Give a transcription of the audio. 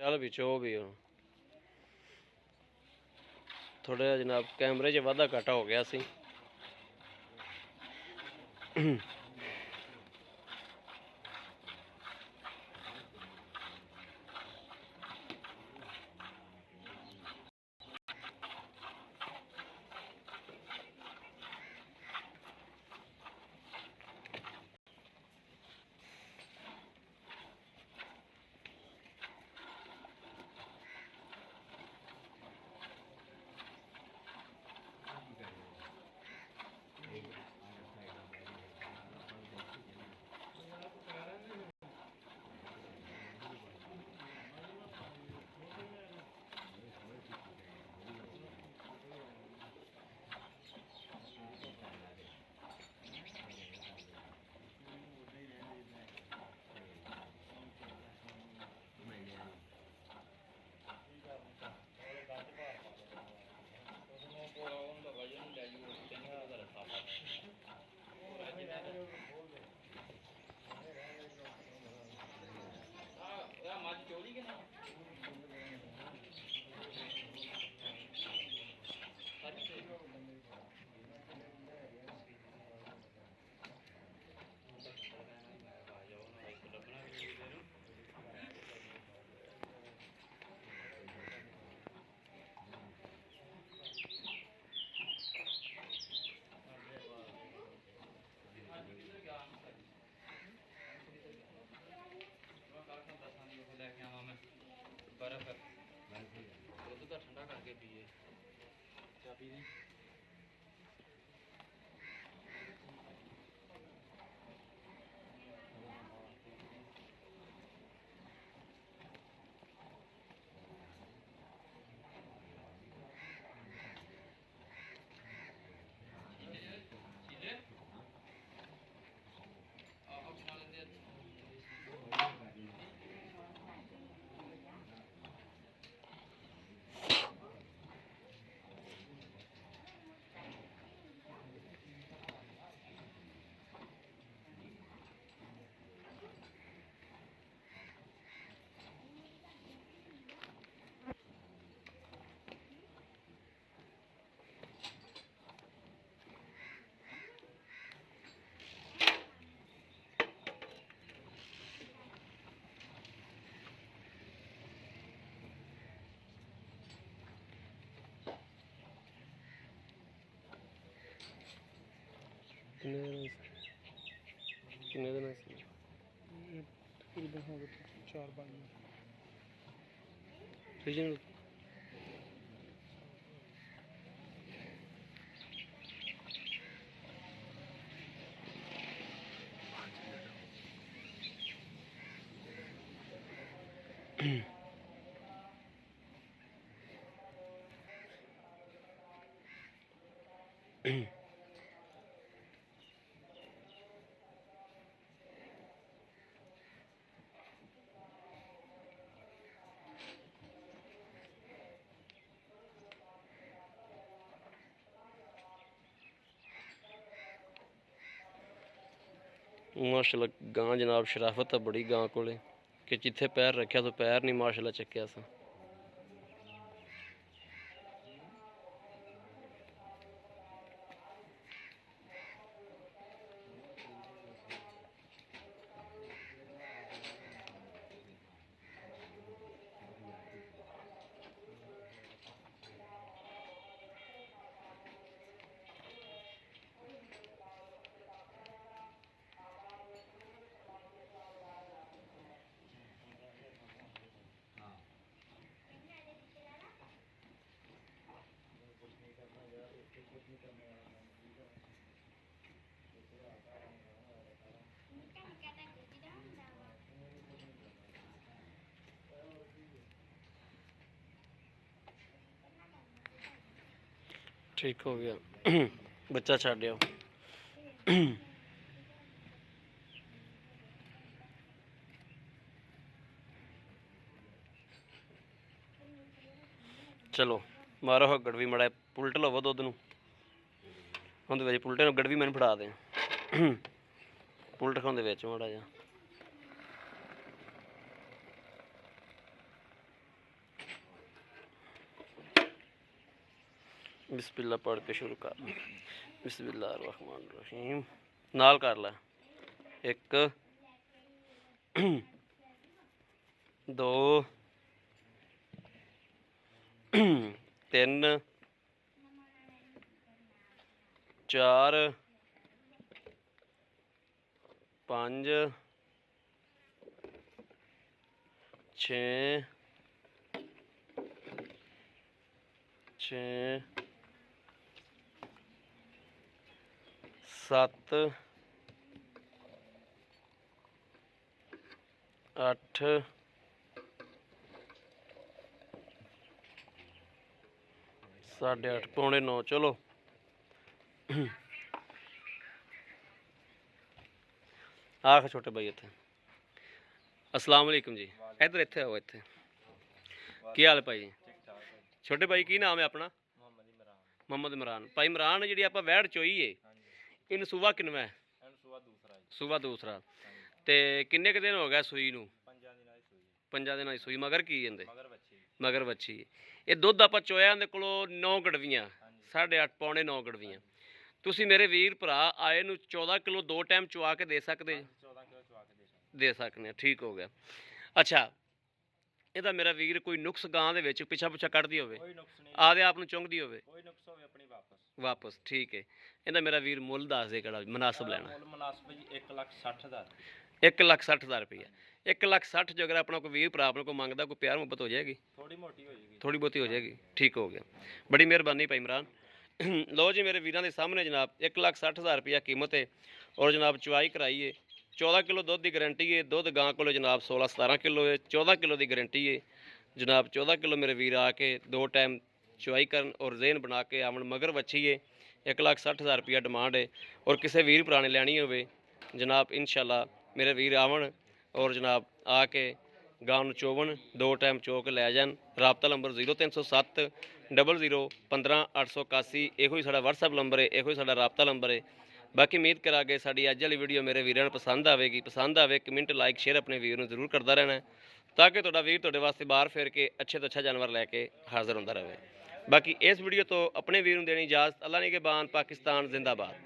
ਚੱਲ ਵਿੱਚ ਉਹ ਵੀ ਥੋੜਾ ਜਿਹਾ ਜਨਾਬ ਕੈਮਰੇ 'ਚ ਵਾਧਾ ਘਾਟਾ ਹੋ ਗਿਆ ਸੀ। ਕਿੰਨੇ ਦਿਨ ਸੀ? ਤਕਰੀਬਨ ਹੋ ਗਏ 4-5 ਰੀਜਨਲ माशाल्लाह गां जनाब शराफत है बड़ी गां कोले कि जिथे पैर रखा तो पैर नहीं माशाल्लाह चक्या सा। ठीक हो गया बच्चा छड़ आओ। चलो मारो हो गड़वी मड़ा पुलट लवो दुध नूं ਉਹਦੇ ਵਿੱਚ ਪੁਲਟੇ ਨੂੰ ਗੜਵੀ ਮੈਨੂੰ ਫੜਾ ਦੇ ਪੁਲਟ ਖਾਉਂਦੇ ਵਿੱਚ ਮਾੜਾ ਜਿਹਾ बिस्मिल्लाह पढ़ के शुरू कर। बिस्मिल्लाह रहमान रहीम नाल कर ला। 1 2 3 4 5 6 7 8 8:30 पौने 9 चलो। आख छोटे भाई इत्थे अस्सलाम वालेकुम जी। इधर इत्थे आओ इत्थे। की हाल है भाई? छोटे भाई की नाम है अपना? मोहम्मद इमरान। भाई इमरान जी आप वैड़ चोई है इन सूबा किनवा है? सूबा दूसरा। ते किन्ने क दिन हो गया सूई नूं? 5 दिनां दी सूई। मगर की इहदे? मगर बच्ची। ये दुध आप चोया इहदे कोलों 9 गड़वियां 8.5 पौने 9 गड़वियां। तुसी मेरे वीर भरा आए नूं 14 किलो 2 टाइम चुआ के दे सकते? दे सकने। ठीक हो गया। अच्छा ਇਹਦਾ ਮੇਰਾ ਵੀਰ ਕੋਈ ਨੁਕਸ ਗਾਂ ਦੇ ਵਿੱਚ ਪਿੱਛਾ ਪੁੱਛਾ ਕੱਢਦੀ ਹੋਵੇ, ਆਦੇ ਆਪ ਨੂੰ ਚੁੰਗਦੀ ਹੋਵੇ, ਵਾਪਸ ਠੀਕ ਹੈ। ਇਹਦਾ ਮੇਰਾ ਵੀਰ ਮੁੱਲ ਦੱਸ ਦੇ ਕਿਹੜਾ ਮੁਨਾਸਬ ਲੈਣਾ? ਮੁਨਾਸਬ ਜੀ 1,60,000 1,60,000 ਰੁਪਈਆ। 1,60,000 ਜੋ ਅਗਰ ਆਪਣਾ ਕੋਈ ਵੀਰ ਭਰਾ ਆਪਣੇ ਕੋਲ ਮੰਗਦਾ ਕੋਈ ਪਿਆਰ ਮੁਹੱਬਤ ਹੋ ਜਾਏਗੀ? ਥੋੜੀ ਮੋਟੀ ਹੋ ਜਾਏਗੀ, ਥੋੜੀ ਬਹੁਤੀ ਹੋ ਜਾਏਗੀ। ਠੀਕ ਹੋ ਗਿਆ, ਬੜੀ ਮਿਹਰਬਾਨੀ ਭਾਈ ਇਮਰਾਨ। ਲਓ ਜੀ ਮੇਰੇ ਵੀਰਾਂ ਦੇ ਸਾਹਮਣੇ ਜਨਾਬ 1,60,000 ਰੁਪਈਆ ਕੀਮਤ ਹੈ ਔਰ ਜਨਾਬ ਚੁਆਈ ਕਰਾਈ ਹੈ। 14 किलो दुध की गारंटी है। दुध गां को जनाब 16-17 किलो है। 14 किलो की गारंटी है जनाब। 14 किलो मेरे वीर आके 2 टाइम चुआई कर और जेन बना के आवन। मगर बच्ची है। 1,60,000 रुपया डिमांड है और किसी वीर भरा ने लैनी हो जनाब इंशाल्लाह मेरे वीर आवन और जनाब आके गां नूं चोवन 2 टाइम चो के लै जान। राबता नंबर 0307 00 15 881 इहो ही साडा WhatsApp नंबर है, इहो ही साडा राबता नंबर है। बाकी उम्मीद करा के साड़ी अज वाली वीडियो मेरे वीरों को पसंद आएगी। पसंद आए कमेंट लाइक शेयर अपने वीर जरूर करता रहना है ताकि तुहाडा वीर तुहाडे वास्ते बाहर फिर के अच्छे तो अच्छा जानवर लैके हाजिर होंदा रहे। बाकी इस वीडियो तो अपने वीर नूं देनी इजाजत। अल्लाह ने के बान पाकिस्तान जिंदाबाद।